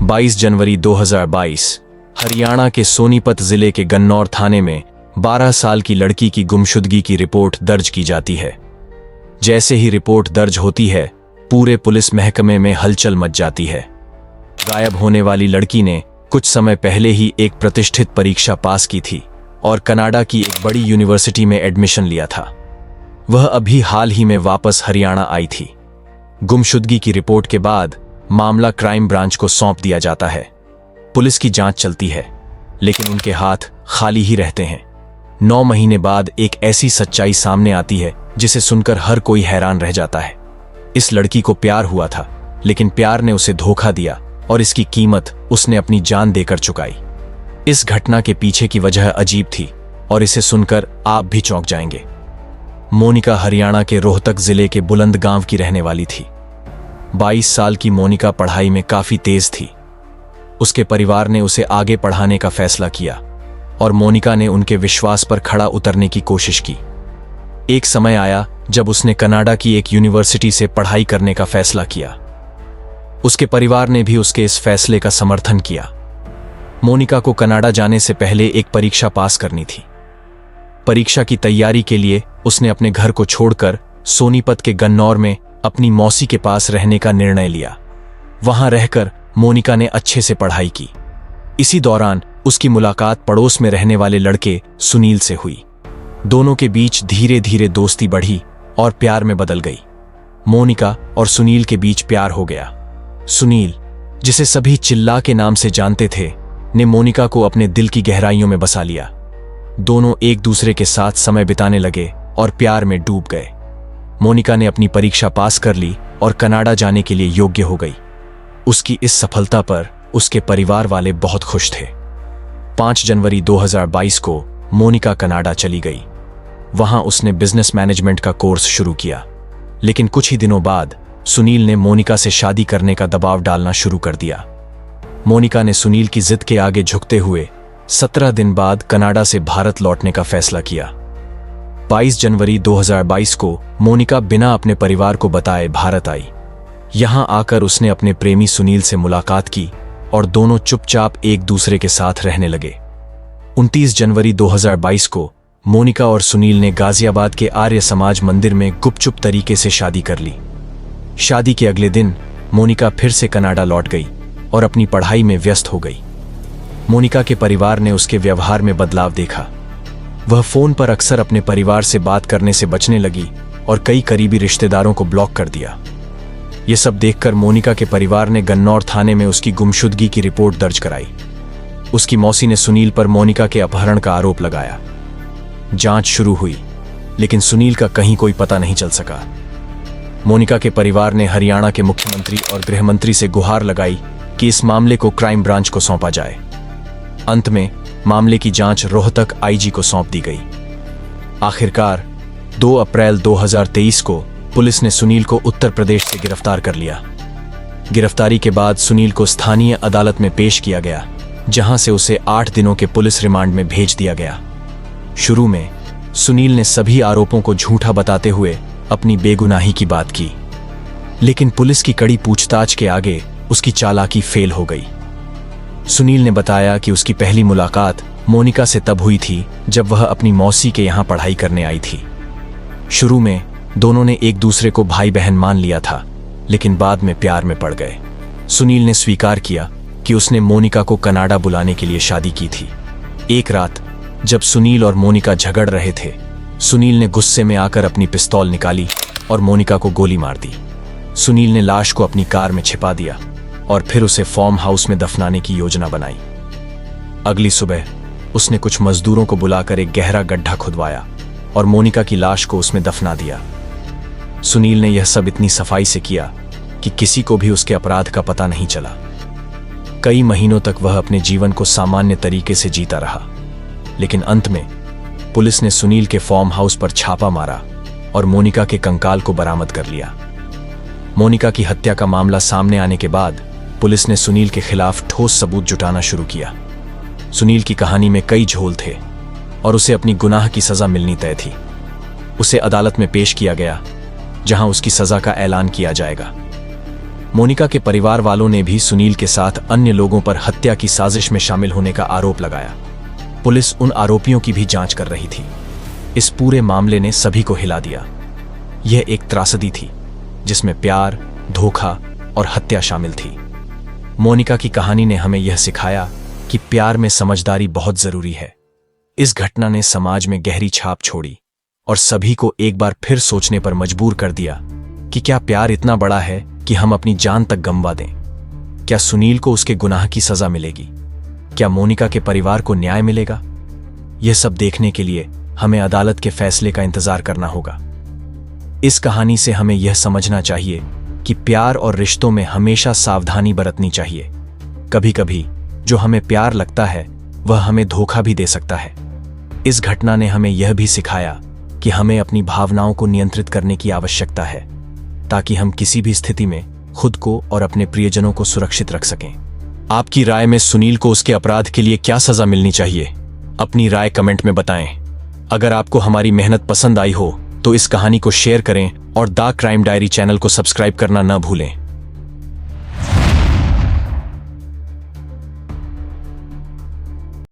22 जनवरी 2022 हरियाणा के सोनीपत जिले के गन्नौर थाने में 12 साल की लड़की की गुमशुदगी की रिपोर्ट दर्ज की जाती है। जैसे ही रिपोर्ट दर्ज होती है, पूरे पुलिस महकमे में हलचल मच जाती है। गायब होने वाली लड़की ने कुछ समय पहले ही एक प्रतिष्ठित परीक्षा पास की थी और कनाडा की एक बड़ी यूनिवर्सिटी में एडमिशन लिया था। वह अभी हाल ही में वापस हरियाणा आई थी। गुमशुदगी की रिपोर्ट के बाद मामला क्राइम ब्रांच को सौंप दिया जाता है। पुलिस की जांच चलती है, लेकिन उनके हाथ खाली ही रहते हैं। 9 महीने बाद एक ऐसी सच्चाई सामने आती है जिसे सुनकर हर कोई हैरान रह जाता है। इस लड़की को प्यार हुआ था, लेकिन प्यार ने उसे धोखा दिया और इसकी कीमत उसने अपनी जान देकर चुकाई। इस घटना के पीछे की वजह अजीब थी और इसे सुनकर आप भी चौंक जाएंगे। मोनिका हरियाणा के रोहतक जिले के बुलंद गांव की रहने वाली थी। 22 साल की मोनिका पढ़ाई में काफी तेज थी। उसके परिवार ने उसे आगे पढ़ाने का फैसला किया और मोनिका ने उनके विश्वास पर खड़ा उतरने की कोशिश की। एक समय आया जब उसने कनाडा की एक यूनिवर्सिटी से पढ़ाई करने का फैसला किया। उसके परिवार ने भी उसके इस फैसले का समर्थन किया। मोनिका को कनाडा जाने से पहले एक परीक्षा पास करनी थी। परीक्षा की तैयारी के लिए उसने अपने घर को छोड़कर सोनीपत के गन्नौर में अपनी मौसी के पास रहने का निर्णय लिया। वहां रहकर मोनिका ने अच्छे से पढ़ाई की। इसी दौरान उसकी मुलाकात पड़ोस में रहने वाले लड़के सुनील से हुई। दोनों के बीच धीरे धीरे दोस्ती बढ़ी और प्यार में बदल गई। मोनिका और सुनील के बीच प्यार हो गया। सुनील, जिसे सभी चिल्ला के नाम से जानते थे, ने मोनिका को अपने दिल की गहराइयों में बसा लिया। दोनों एक दूसरे के साथ समय बिताने लगे और प्यार में डूब गए। मोनिका ने अपनी परीक्षा पास कर ली और कनाडा जाने के लिए योग्य हो गई। उसकी इस सफलता पर उसके परिवार वाले बहुत खुश थे। 5 जनवरी 2022 को मोनिका कनाडा चली गई। वहां उसने बिजनेस मैनेजमेंट का कोर्स शुरू किया, लेकिन कुछ ही दिनों बाद सुनील ने मोनिका से शादी करने का दबाव डालना शुरू कर दिया। मोनिका ने सुनील की जिद के आगे झुकते हुए 17 दिन बाद कनाडा से भारत लौटने का फैसला किया। 22 जनवरी 2022 को मोनिका बिना अपने परिवार को बताए भारत आई। यहां आकर उसने अपने प्रेमी सुनील से मुलाकात की और दोनों चुपचाप एक दूसरे के साथ रहने लगे। 29 जनवरी 2022 को मोनिका और सुनील ने गाजियाबाद के आर्य समाज मंदिर में गुपचुप तरीके से शादी कर ली। शादी के अगले दिन मोनिका फिर से कनाडा लौट गई और अपनी पढ़ाई में व्यस्त हो गई। मोनिका के परिवार ने उसके व्यवहार में बदलाव देखा। वह फोन पर अक्सर अपने परिवार से बात करने से बचने लगी और कई करीबी रिश्तेदारों को ब्लॉक कर दिया। ये सब देखकर मोनिका के परिवार ने गन्नौर थाने में उसकी गुमशुदगी की रिपोर्ट दर्ज कराई। उसकी मौसी ने सुनील पर मोनिका के अपहरण का आरोप लगाया। जांच शुरू हुई, लेकिन सुनील का कहीं कोई पता नहीं चल सका। मोनिका के परिवार ने हरियाणा के मुख्यमंत्री और गृह मंत्री से गुहार लगाई कि इस मामले को क्राइम ब्रांच को सौंपा जाए। अंत में मामले की जांच रोहतक आईजी को सौंप दी गई। आखिरकार 2 अप्रैल 2023 को पुलिस ने सुनील को उत्तर प्रदेश से गिरफ्तार कर लिया। गिरफ्तारी के बाद सुनील को स्थानीय अदालत में पेश किया गया, जहां से उसे 8 दिनों के पुलिस रिमांड में भेज दिया गया। शुरू में सुनील ने सभी आरोपों को झूठा बताते हुए अपनी बेगुनाही की बात की, लेकिन पुलिस की कड़ी पूछताछ के आगे उसकी चालाकी फेल हो गई। सुनील ने बताया कि उसकी पहली मुलाकात मोनिका से तब हुई थी जब वह अपनी मौसी के यहां पढ़ाई करने आई थी। शुरू में दोनों ने एक दूसरे को भाई बहन मान लिया था, लेकिन बाद में प्यार में पड़ गए। सुनील ने स्वीकार किया कि उसने मोनिका को कनाडा बुलाने के लिए शादी की थी। एक रात जब सुनील और मोनिका झगड़ रहे थे, सुनील ने गुस्से में आकर अपनी पिस्तौल निकाली और मोनिका को गोली मार दी। सुनील ने लाश को अपनी कार में छिपा दिया और फिर उसे फार्म हाउस में दफनाने की योजना बनाई। अगली सुबह उसने कुछ मजदूरों को बुलाकर एक गहरा गड्ढा खुदवाया और मोनिका की लाश को उसमें दफना दिया। सुनील ने यह सब इतनी सफाई से किया कि किसी को भी उसके अपराध का पता नहीं चला। कई महीनों तक वह अपने जीवन को सामान्य तरीके से जीता रहा, लेकिन अंत में पुलिस ने सुनील के फार्म हाउस पर छापा मारा और मोनिका के कंकाल को बरामद कर लिया। मोनिका की हत्या का मामला सामने आने के बाद पुलिस ने सुनील के खिलाफ ठोस सबूत जुटाना शुरू किया। सुनील की कहानी में कई झोल थे और उसे अपनी गुनाह की सजा मिलनी तय थी। उसे अदालत में पेश किया गया, जहां उसकी सजा का ऐलान किया जाएगा। मोनिका के परिवार वालों ने भी सुनील के साथ अन्य लोगों पर हत्या की साजिश में शामिल होने का आरोप लगाया। पुलिस उन आरोपियों की भी जांच कर रही थी। इस पूरे मामले ने सभी को हिला दिया। यह एक त्रासदी थी जिसमें प्यार, धोखा और हत्या शामिल थी। मोनिका की कहानी ने हमें यह सिखाया कि प्यार में समझदारी बहुत जरूरी है। इस घटना ने समाज में गहरी छाप छोड़ी और सभी को एक बार फिर सोचने पर मजबूर कर दिया कि क्या प्यार इतना बड़ा है कि हम अपनी जान तक गंवा दें? क्या सुनील को उसके गुनाह की सजा मिलेगी? क्या मोनिका के परिवार को न्याय मिलेगा? यह सब देखने के लिए हमें अदालत के फैसले का इंतजार करना होगा। इस कहानी से हमें यह समझना चाहिए कि प्यार और रिश्तों में हमेशा सावधानी बरतनी चाहिए। कभी कभी जो हमें प्यार लगता है वह हमें धोखा भी दे सकता है। इस घटना ने हमें यह भी सिखाया कि हमें अपनी भावनाओं को नियंत्रित करने की आवश्यकता है ताकि हम किसी भी स्थिति में खुद को और अपने प्रियजनों को सुरक्षित रख सकें। आपकी राय में सुनील को उसके अपराध के लिए क्या सजा मिलनी चाहिए? अपनी राय कमेंट में बताएं। अगर आपको हमारी मेहनत पसंद आई हो तो इस कहानी को शेयर करें और द क्राइम डायरी चैनल को सब्सक्राइब करना न भूलें।